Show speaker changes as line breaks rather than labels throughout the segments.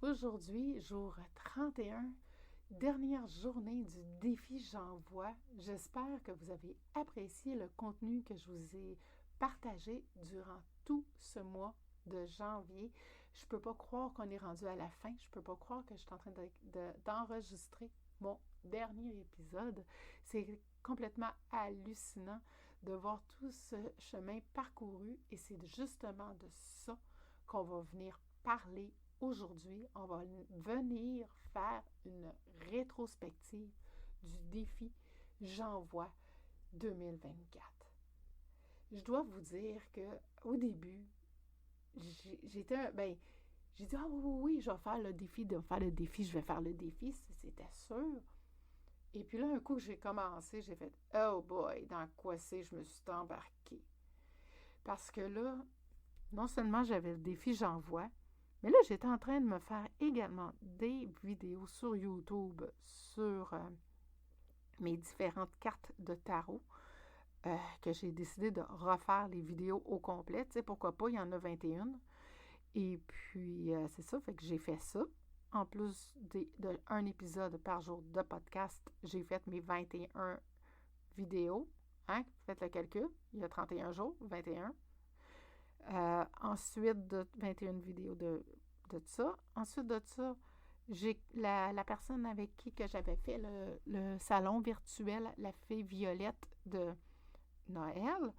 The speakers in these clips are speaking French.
Aujourd'hui, jour 31, dernière journée du défi J'envoie. J'espère que vous avez apprécié le contenu que je vous ai partagé durant tout ce mois de janvier. Je ne peux pas croire qu'on est rendu à la fin. Je ne peux pas croire que je suis en train d'enregistrer mon dernier épisode. C'est complètement hallucinant de voir tout ce chemin parcouru et c'est justement de ça qu'on va venir parler aujourd'hui. On va venir faire une rétrospective du défi J'envoie 2024. Je dois vous dire que au début, j'ai dit ah oui, je vais faire le défi, je vais faire le défi, c'était sûr. Et puis là, un coup que j'ai commencé, j'ai fait oh boy, dans quoi c'est, je me suis embarquée. Parce que là, non seulement j'avais le défi J'envoie, mais là, j'étais en train de me faire également des vidéos sur YouTube sur mes différentes cartes de tarot que j'ai décidé de refaire les vidéos au complet. Tu sais, pourquoi pas, il y en a 21. Et puis, c'est ça, fait que j'ai fait ça. En plus d'un épisode par jour de podcast, j'ai fait mes 21 vidéos. Hein? Faites le calcul, il y a 31 jours, 21. Ensuite de 21 vidéos de ça. Ensuite de ça, j'ai la personne avec qui que j'avais fait le salon virtuel, la fée Violette de Noël,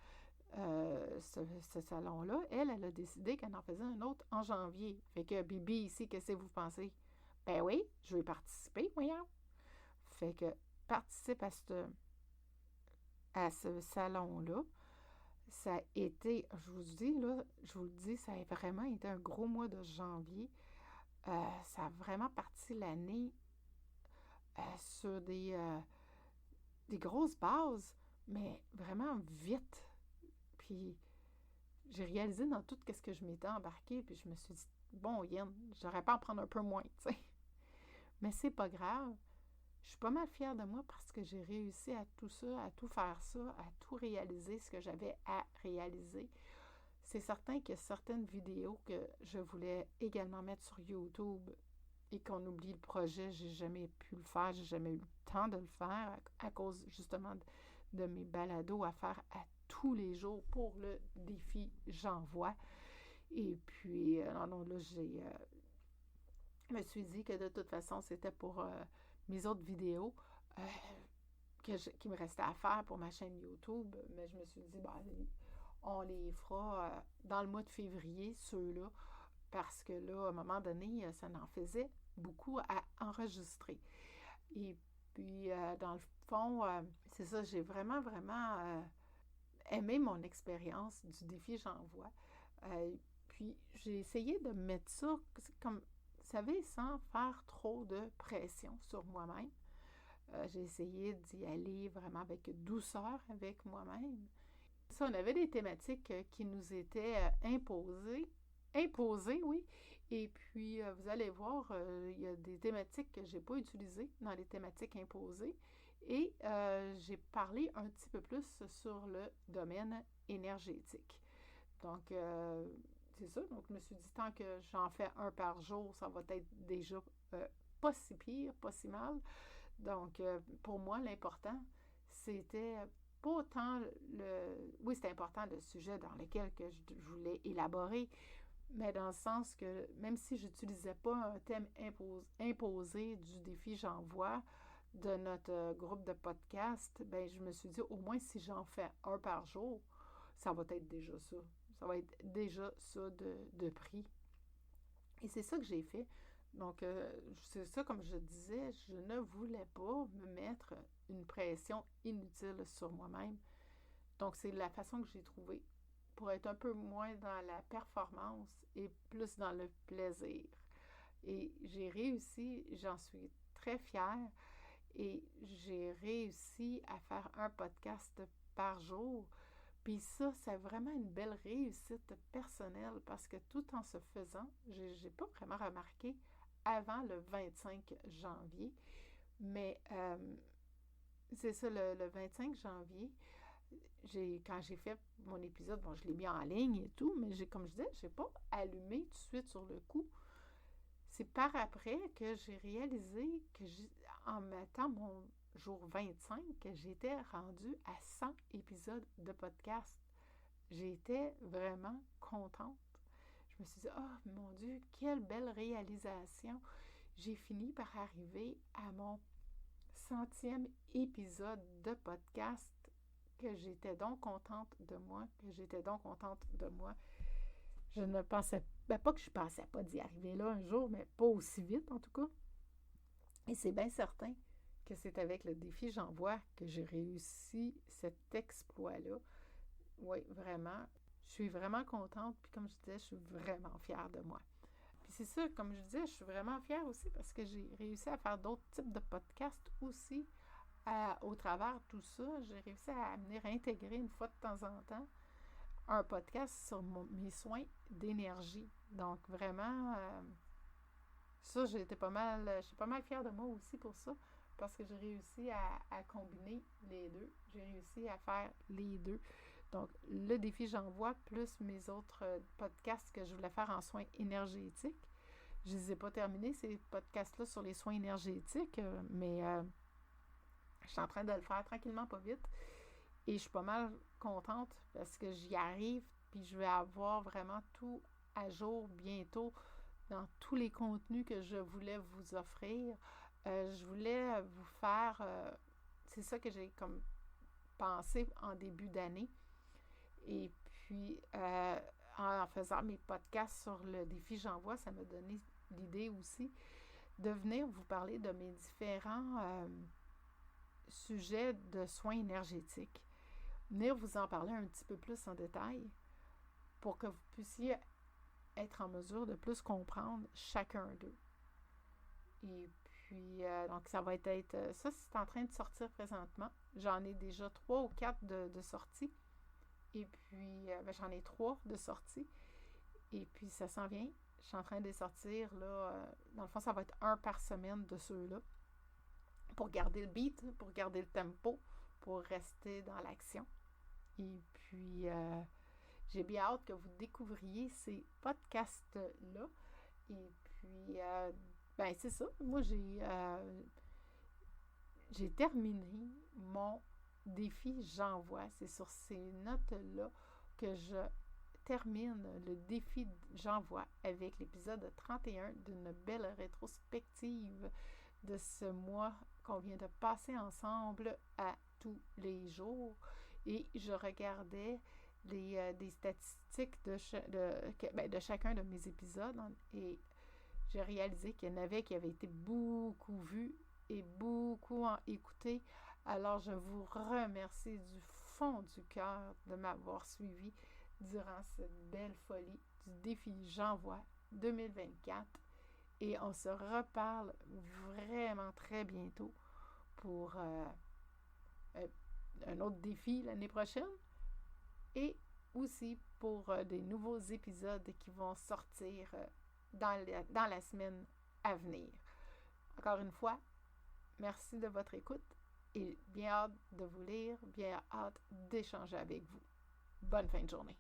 ce salon-là, elle a décidé qu'elle en faisait un autre en janvier. Fait que Bibi ici, qu'est-ce que vous pensez? Ben oui, je vais participer, voyons. Fait que participe à ce salon-là. Ça a été, je vous dis, là, je vous le dis, ça a vraiment été un gros mois de janvier. Ça a vraiment parti l'année sur des grosses bases, mais vraiment vite. Puis j'ai réalisé dans tout ce que je m'étais embarquée, puis je me suis dit, bon, Yann, j'aurais pas à en prendre un peu moins, tu sais. Mais c'est pas grave. Je suis pas mal fière de moi parce que j'ai réussi à tout ça, à tout faire ça, à tout réaliser ce que j'avais à réaliser. C'est certain qu'il y a certaines vidéos que je voulais également mettre sur YouTube et qu'on oublie le projet. J'ai jamais pu le faire, j'ai jamais eu le temps de le faire à cause justement de mes balados à faire à tous les jours pour le défi J'envoie. Et puis, non, là, je me suis dit que de toute façon, c'était pour mes autres vidéos qui me restait à faire pour ma chaîne YouTube. Mais je me suis dit, on les fera dans le mois de février, ceux-là, parce que là, à un moment donné, ça en faisait beaucoup à enregistrer. Et puis, dans le fond, c'est ça, j'ai vraiment, vraiment aimé mon expérience du défi J'envoie. Puis, j'ai essayé de mettre ça comme, vous savez, sans faire trop de pression sur moi-même. J'ai essayé d'y aller vraiment avec douceur avec moi-même. Ça, on avait des thématiques qui nous étaient imposées, oui. Et puis, vous allez voir, il y a des thématiques que je n'ai pas utilisées dans les thématiques imposées. Et j'ai parlé un petit peu plus sur le domaine énergétique. Donc, c'est ça. Donc, je me suis dit, tant que j'en fais un par jour, ça va être déjà pas si pire, pas si mal. Donc, pour moi, l'important, c'était pas tant le... Oui, c'était important le sujet dans lequel que je voulais élaborer, mais dans le sens que même si je n'utilisais pas un thème imposé du défi J'envoie de notre groupe de podcast, ben je me suis dit, au moins si j'en fais un par jour, ça va être déjà ça. Ça va être déjà ça de prix. Et c'est ça que j'ai fait. Donc, c'est ça, comme je disais, je ne voulais pas me mettre une pression inutile sur moi-même. Donc, c'est la façon que j'ai trouvée pour être un peu moins dans la performance et plus dans le plaisir. Et j'ai réussi, j'en suis très fière, et j'ai réussi à faire un podcast par jour. Puis ça, c'est vraiment une belle réussite personnelle parce que tout en se faisant, j'ai pas vraiment remarqué avant le 25 janvier. Mais c'est ça, le 25 janvier, quand j'ai fait mon épisode, je l'ai mis en ligne et tout, mais comme je disais, je n'ai pas allumé tout de suite sur le coup. c'est par après que j'ai réalisé que en mettant mon jour 25, que j'étais rendue à 100 épisodes de podcast. J'étais vraiment contente. Je me suis dit, oh mon Dieu, quelle belle réalisation. J'ai fini par arriver à mon 100e épisode de podcast, que j'étais donc contente de moi, Je ne pensais pas que je pensais pas d'y arriver là un jour, mais pas aussi vite en tout cas. Et c'est bien certain que c'est avec le défi J'envoie que j'ai réussi cet exploit-là. Oui, vraiment. Je suis vraiment contente, puis comme je disais, je suis vraiment fière de moi. Puis c'est ça, comme je disais, je suis vraiment fière aussi parce que j'ai réussi à faire d'autres types de podcasts aussi. Au travers de tout ça, j'ai réussi à venir intégrer une fois de temps en temps un podcast sur mes soins d'énergie. Donc vraiment, ça, je suis pas mal fière de moi aussi pour ça, parce que j'ai réussi à combiner les deux. J'ai réussi à faire les deux. Donc, le défi J'envoie, plus mes autres podcasts que je voulais faire en soins énergétiques. Je ne les ai pas terminés, ces podcasts-là, sur les soins énergétiques, mais je suis en train de le faire tranquillement, pas vite. Et je suis pas mal contente parce que j'y arrive, puis je vais avoir vraiment tout à jour bientôt dans tous les contenus que je voulais vous offrir. Je voulais vous faire... c'est ça que j'ai comme pensé en début d'année. Et puis, en faisant mes podcasts sur le défi J'envoie, ça m'a donné l'idée aussi de venir vous parler de mes différents sujets de soins énergétiques. Venir vous en parler un petit peu plus en détail pour que vous puissiez être en mesure de plus comprendre chacun d'eux. Et puis, donc ça va être... ça, c'est en train de sortir présentement. J'en ai déjà 3 ou 4 de sorties. Et puis, j'en ai 3 de sorties. Et puis, ça s'en vient. Je suis en train de les sortir, là. Dans le fond, ça va être un par semaine de ceux-là. Pour garder le beat, pour garder le tempo, pour rester dans l'action. Et puis, j'ai bien hâte que vous découvriez ces podcasts-là. Et puis, c'est ça. Moi, j'ai terminé mon défi J'envoie. C'est sur ces notes-là que je termine le défi J'envoie avec l'épisode 31 d'une belle rétrospective de ce mois qu'on vient de passer ensemble à tous les jours. Et je regardais des statistiques de chacun de mes épisodes et j'ai réalisé qu'il y en avait qui avaient été beaucoup vus et beaucoup écoutés. Alors, je vous remercie du fond du cœur de m'avoir suivi durant cette belle folie du défi J'envoie 2024. Et on se reparle vraiment très bientôt pour un autre défi l'année prochaine et aussi pour des nouveaux épisodes qui vont sortir dans la semaine à venir. Encore une fois, merci de votre écoute et bien hâte de vous lire, bien hâte d'échanger avec vous. Bonne fin de journée.